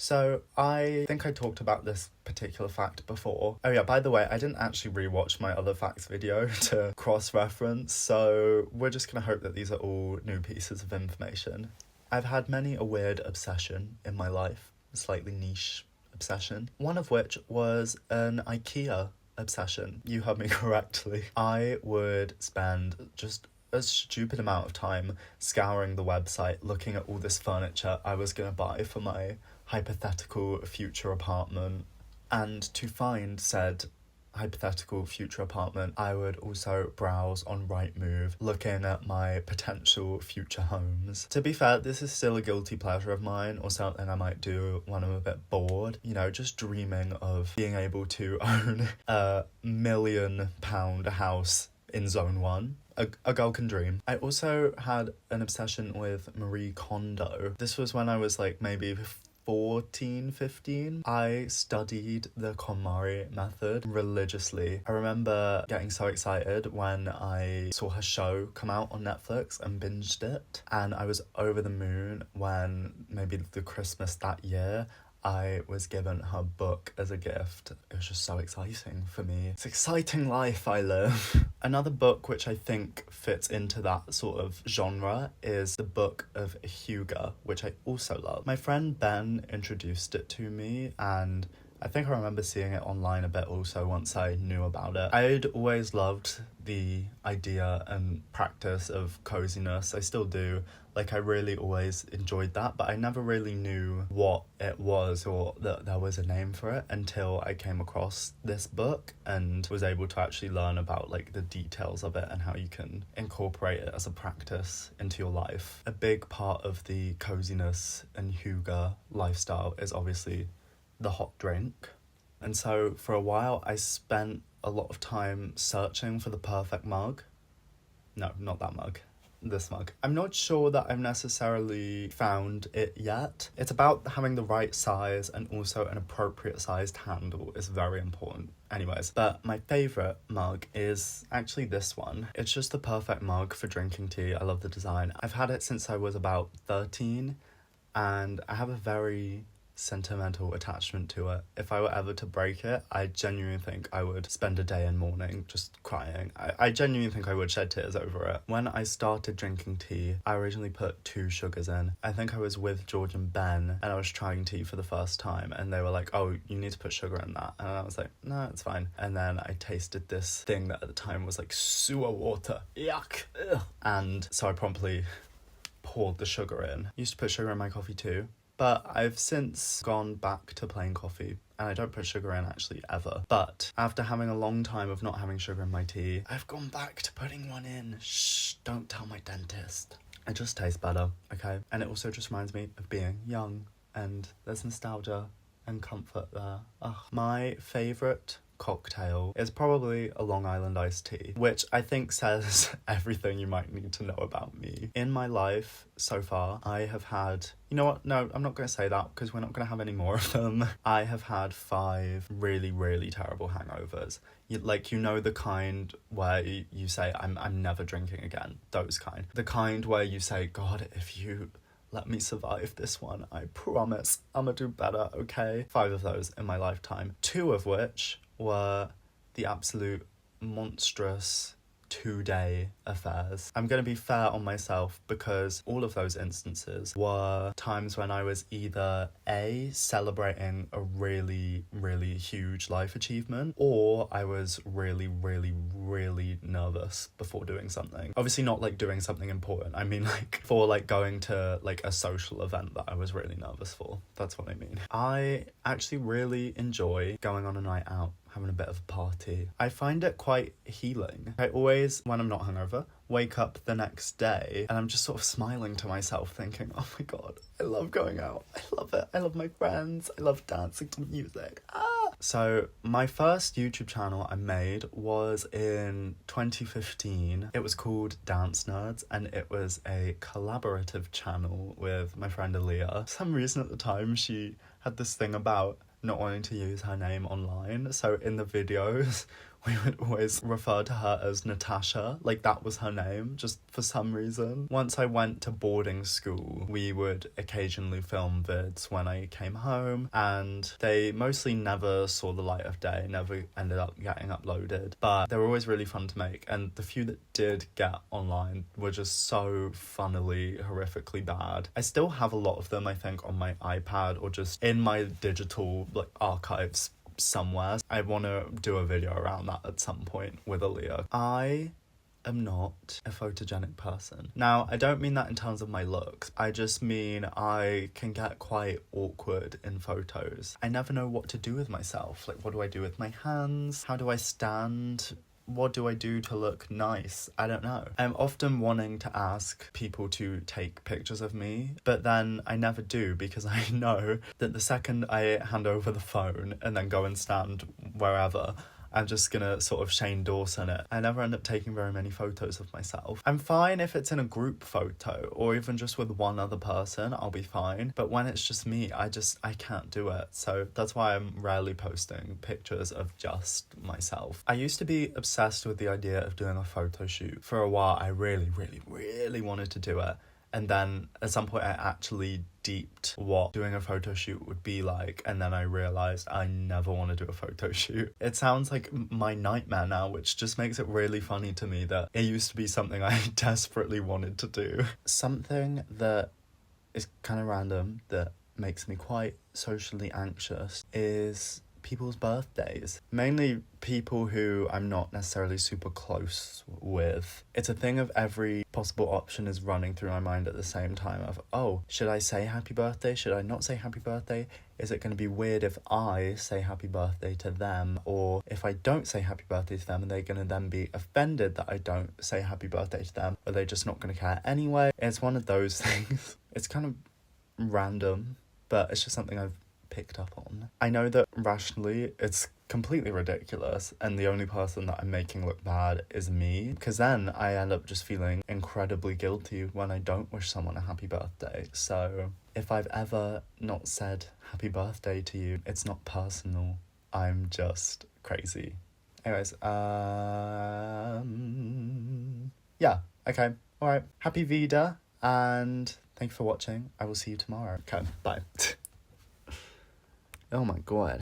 So I think I talked about this particular fact before. Oh yeah, by the way, I didn't actually rewatch my other facts video to cross-reference, so we're just gonna hope that these are all new pieces of information. I've had many a weird obsession in my life, a slightly niche obsession, one of which was an IKEA obsession. You heard me correctly. I would spend just a stupid amount of time scouring the website, looking at all this furniture I was going to buy for my hypothetical future apartment. And to find said hypothetical future apartment, I would also browse on Rightmove, looking at my potential future homes. To be fair, this is still a guilty pleasure of mine, or something I might do when I'm a bit bored. You know, just dreaming of being able to own a £1 million house in Zone 1. A girl can dream. I also had an obsession with Marie Kondo. This was when I was like maybe 14, 15. I studied the KonMari method religiously. I remember getting so excited when I saw her show come out on Netflix and binged it. And I was over the moon when maybe the Christmas that year I was given her book as a gift. It was just so exciting for me. It's exciting life I live. Another book which I think fits into that sort of genre is the Book of Hugo, which I also love. My friend Ben introduced it to me, and I think I remember seeing it online a bit also once I knew about it. I'd always loved the idea and practice of coziness. I still do. Like, I really always enjoyed that, but I never really knew what it was or that there was a name for it until I came across this book and was able to actually learn about, like, the details of it and how you can incorporate it as a practice into your life. A big part of the coziness and hygge lifestyle is obviously the hot drink. And so for a while, I spent a lot of time searching for the perfect mug. No, not that mug. This mug. I'm not sure that I've necessarily found it yet. It's about having the right size, and also an appropriate sized handle is very important. Anyways, but my favourite mug is actually this one. It's just the perfect mug for drinking tea. I love the design. I've had it since I was about 13, and I have a very sentimental attachment to it. If I were ever to break it, I genuinely think I would spend a day and morning just crying. I genuinely think I would shed tears over it. When I started drinking tea, I originally put 2 sugars in. I think I was with George and Ben, and I was trying tea for the first time, and they were like, oh, you need to put sugar in that. And I was like, no, it's fine. And then I tasted this thing that at the time was like sewer water. Yuck. Ugh. And so I promptly poured the sugar in. Used to put sugar in my coffee too. But I've since gone back to plain coffee, and I don't put sugar in actually ever. But after having a long time of not having sugar in my tea, I've gone back to putting one in. Shh, don't tell my dentist. It just tastes better, okay? And it also just reminds me of being young, and there's nostalgia and comfort there. Ugh. My favourite cocktail is probably a Long Island iced tea, which I think says everything you might need to know about me. In my life so far, I have had, you know what, no, I'm not going to say that because we're not going to have any more of them. I have had 5 really, really terrible hangovers. You know the kind where you say, I'm never drinking again, those kind. The kind where you say, God, if you let me survive this one, I promise I'm gonna do better, okay? 5 of those in my lifetime. 2 of which were the absolute monstrous 2-day affairs. I'm going to be fair on myself because all of those instances were times when I was either A, celebrating a really, really huge life achievement, or I was really, really, really nervous before doing something. Obviously not like doing something important. I mean like for like going to like a social event that I was really nervous for. That's what I mean. I actually really enjoy going on a night out, having a bit of a party. I find it quite healing. I always, when I'm not hungover, wake up the next day and I'm just sort of smiling to myself thinking, oh my God, I love going out. I love it. I love my friends. I love dancing to music. So my first YouTube channel I made was in 2015. It was called Dance Nerds, and it was a collaborative channel with my friend Aaliyah. For some reason at the time she had this thing about not wanting to use her name online, so in the videos we would always refer to her as Natasha. Like, that was her name, just for some reason. Once I went to boarding school, we would occasionally film vids when I came home, and they mostly never saw the light of day, never ended up getting uploaded, but they were always really fun to make, and the few that did get online were just so funnily, horrifically bad. I still have a lot of them, I think, on my iPad or just in my digital, like, archives somewhere. I want to do a video around that at some point with Aaliyah. I am not a photogenic person. Now, I don't mean that in terms of my looks. I just mean I can get quite awkward in photos. I never know what to do with myself. Like, what do I do with my hands? How do I stand? What do I do to look nice? I don't know. I'm often wanting to ask people to take pictures of me, but then I never do, because I know that the second I hand over the phone and then go and stand wherever, I'm just gonna sort of Shane Dawson it. I never end up taking very many photos of myself. I'm fine if it's in a group photo or even just with one other person, I'll be fine. But when it's just me, I can't do it. So that's why I'm rarely posting pictures of just myself. I used to be obsessed with the idea of doing a photo shoot. For a while, I really, really, really wanted to do it. And then at some point I actually deeped what doing a photo shoot would be like, and then I realised I never want to do a photo shoot. It sounds like my nightmare now, which just makes it really funny to me that it used to be something I desperately wanted to do. Something that is kind of random that makes me quite socially anxious is people's birthdays. Mainly people who I'm not necessarily super close with. It's a thing of every possible option is running through my mind at the same time of, oh, should I say happy birthday? Should I not say happy birthday? Is it going to be weird if I say happy birthday to them? Or if I don't say happy birthday to them, are they going to then be offended that I don't say happy birthday to them? Or are they just not going to care anyway? It's one of those things. It's kind of random, but it's just something I've picked up on. I know that rationally it's completely ridiculous, and the only person that I'm making look bad is me, because then I end up just feeling incredibly guilty when I don't wish someone a happy birthday. So if I've ever not said happy birthday to you, it's not personal. I'm just crazy. Anyways, yeah, okay, alright. Happy Vida, and thank you for watching. I will see you tomorrow. Okay, bye. Oh my god.